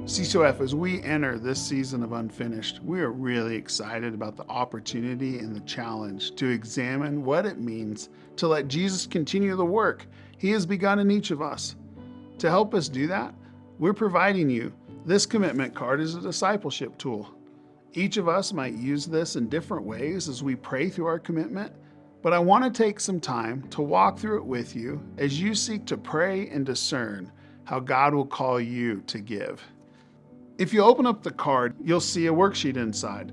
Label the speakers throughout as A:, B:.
A: CCOF, as we enter this season of Unfinished, we are really excited about the opportunity and the challenge to examine what it means to let Jesus continue the work He has begun in each of us. To help us do that, we're providing you this commitment card as a discipleship tool. Each of us might use this in different ways as we pray through our commitment, but I want to take some time to walk through it with you as you seek to pray and discern how God will call you to give. If you open up the card, you'll see a worksheet inside.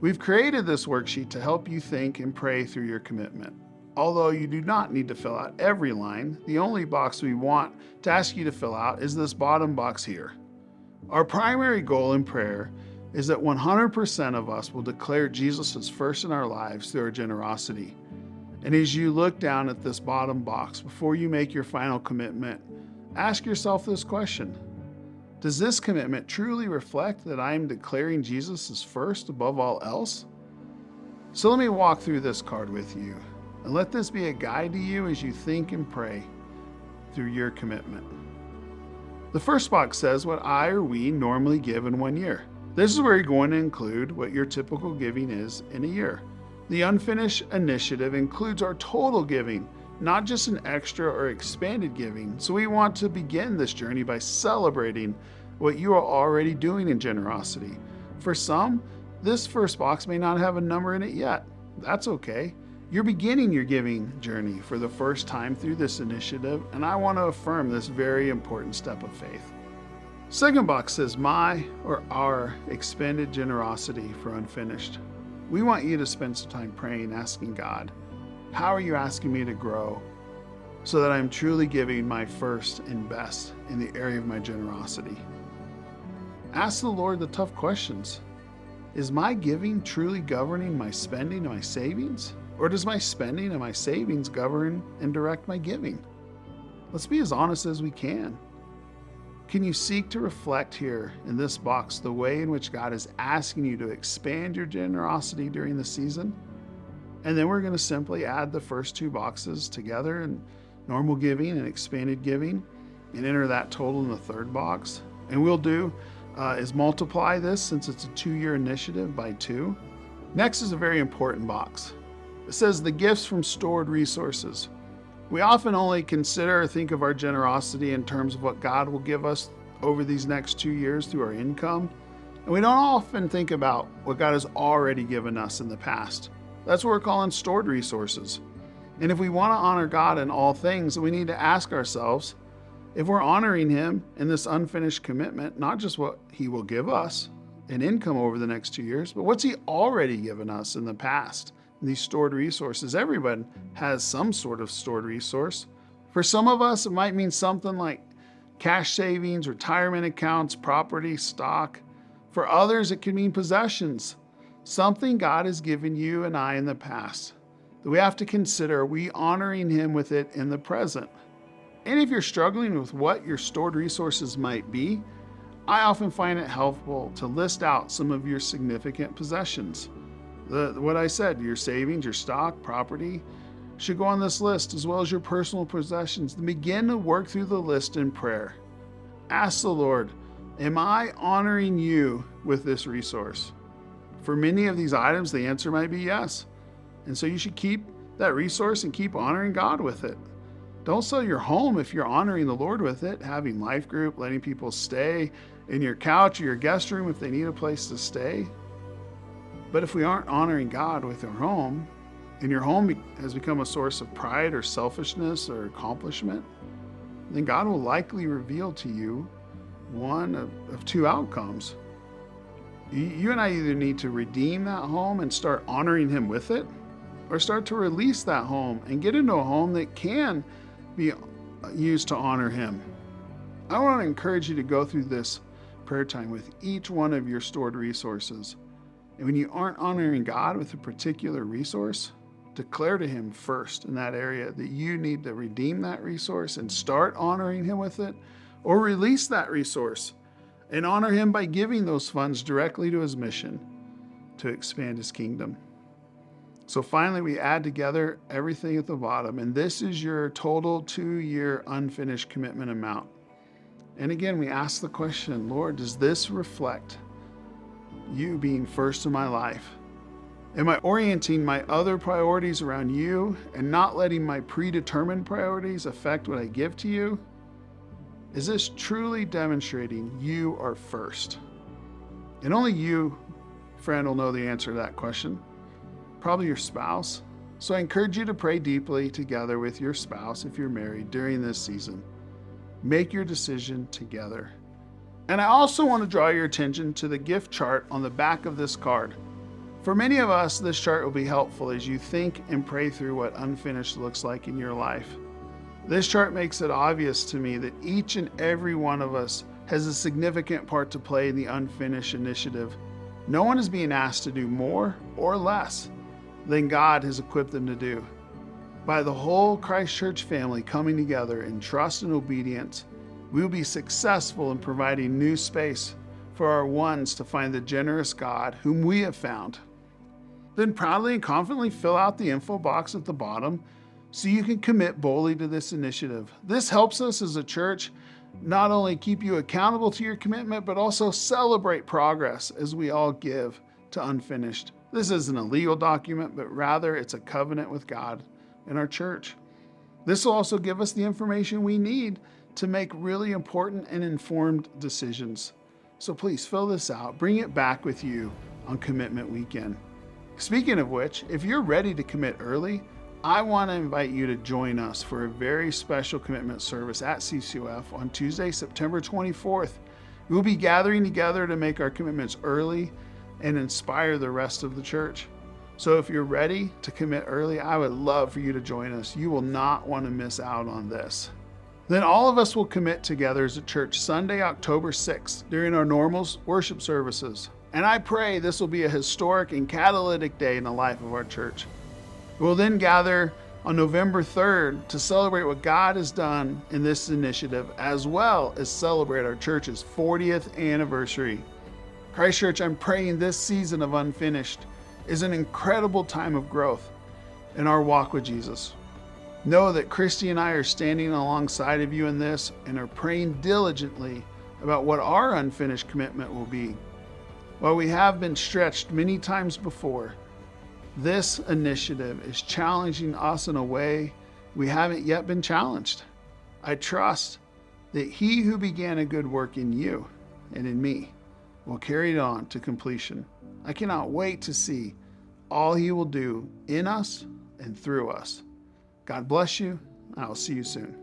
A: We've created this worksheet to help you think and pray through your commitment. Although you do not need to fill out every line, the only box we want to ask you to fill out is this bottom box here. Our primary goal in prayer is that 100% of us will declare Jesus as first in our lives through our generosity. And as you look down at this bottom box, before you make your final commitment, ask yourself this question. Does this commitment truly reflect that I am declaring Jesus as first above all else? So let me walk through this card with you, and let this be a guide to you as you think and pray through your commitment. The first box says what I or we normally give in 1 year. This is where you're going to include what your typical giving is in a year. The Unfinished initiative includes our total giving, not just an extra or expanded giving. So we want to begin this journey by celebrating what you are already doing in generosity. For some, this first box may not have a number in it yet. That's okay. You're beginning your giving journey for the first time through this initiative, and I want to affirm this very important step of faith. Second box says my or our expanded generosity for Unfinished. We want you to spend some time praying, asking God, how are you asking me to grow so that I'm truly giving my first and best in the area of my generosity? Ask the Lord the tough questions. Is my giving truly governing my spending and my savings? Or does my spending and my savings govern and direct my giving? Let's be as honest as we can. Can you seek to reflect here in this box the way in which God is asking you to expand your generosity during the season? And then we're going to simply add the first two boxes together in normal giving and expanded giving and enter that total in the third box. And we'll do is multiply this, since it's a 2-year initiative, by 2. Next is a very important box. It says the gifts from stored resources. We often only consider or think of our generosity in terms of what God will give us over these next 2 years through our income. And we don't often think about what God has already given us in the past. That's what we're calling stored resources. And if we want to honor God in all things, we need to ask ourselves if we're honoring Him in this unfinished commitment, not just what He will give us in income over the next 2 years, but what's He already given us in the past. These stored resources. Everyone has some sort of stored resource. For some of us, it might mean something like cash savings, retirement accounts, property, stock. For others, it could mean possessions, something God has given you and I in the past that we have to consider, are we honoring Him with it in the present? And if you're struggling with what your stored resources might be, I often find it helpful to list out some of your significant possessions. What I said, your savings, your stock, property, should go on this list, as well as your personal possessions. Then begin to work through the list in prayer. Ask the Lord, am I honoring you with this resource? For many of these items, the answer might be yes. And so you should keep that resource and keep honoring God with it. Don't sell your home if you're honoring the Lord with it, having life group, letting people stay in your couch or your guest room if they need a place to stay. But if we aren't honoring God with our home, and your home has become a source of pride or selfishness or accomplishment, then God will likely reveal to you one of two outcomes. You and I either need to redeem that home and start honoring Him with it, or start to release that home and get into a home that can be used to honor Him. I want to encourage you to go through this prayer time with each one of your stored resources. And when you aren't honoring God with a particular resource, declare to Him first in that area that you need to redeem that resource and start honoring Him with it, or release that resource and honor Him by giving those funds directly to His mission to expand His kingdom. So finally, we add together everything at the bottom, and this is your total 2-year unfinished commitment amount. And again, we ask the question, Lord, does this reflect you being first in my life? Am I orienting my other priorities around you and not letting my predetermined priorities affect what I give to you? Is this truly demonstrating you are first? And only you, friend, will know the answer to that question. Probably your spouse. So I encourage you to pray deeply together with your spouse if you're married during this season. Make your decision together. And I also want to draw your attention to the gift chart on the back of this card. For many of us, this chart will be helpful as you think and pray through what unfinished looks like in your life. This chart makes it obvious to me that each and every one of us has a significant part to play in the unfinished initiative. No one is being asked to do more or less than God has equipped them to do. By the whole Christ Church family coming together in trust and obedience, we will be successful in providing new space for our ones to find the generous God whom we have found. Then proudly and confidently fill out the info box at the bottom so you can commit boldly to this initiative. This helps us as a church not only keep you accountable to your commitment, but also celebrate progress as we all give to unfinished. This isn't a legal document, but rather it's a covenant with God and our church. This will also give us the information we need to make really important and informed decisions. So please fill this out, bring it back with you on commitment weekend. Speaking of which, if you're ready to commit early, I want to invite you to join us for a very special commitment service at CCOF on Tuesday, September 24th. We'll be gathering together to make our commitments early and inspire the rest of the church. So if you're ready to commit early, I would love for you to join us. You will not want to miss out on this. Then all of us will commit together as a church Sunday, October 6th during our normal worship services. And I pray this will be a historic and catalytic day in the life of our church. We'll then gather on November 3rd to celebrate what God has done in this initiative, as well as celebrate our church's 40th anniversary. Christ Church, I'm praying this season of Unfinished is an incredible time of growth in our walk with Jesus. Know that Christy and I are standing alongside of you in this and are praying diligently about what our unfinished commitment will be. While we have been stretched many times before, this initiative is challenging us in a way we haven't yet been challenged. I trust that He who began a good work in you and in me will carry it on to completion. I cannot wait to see all He will do in us and through us. God bless you, and I'll see you soon.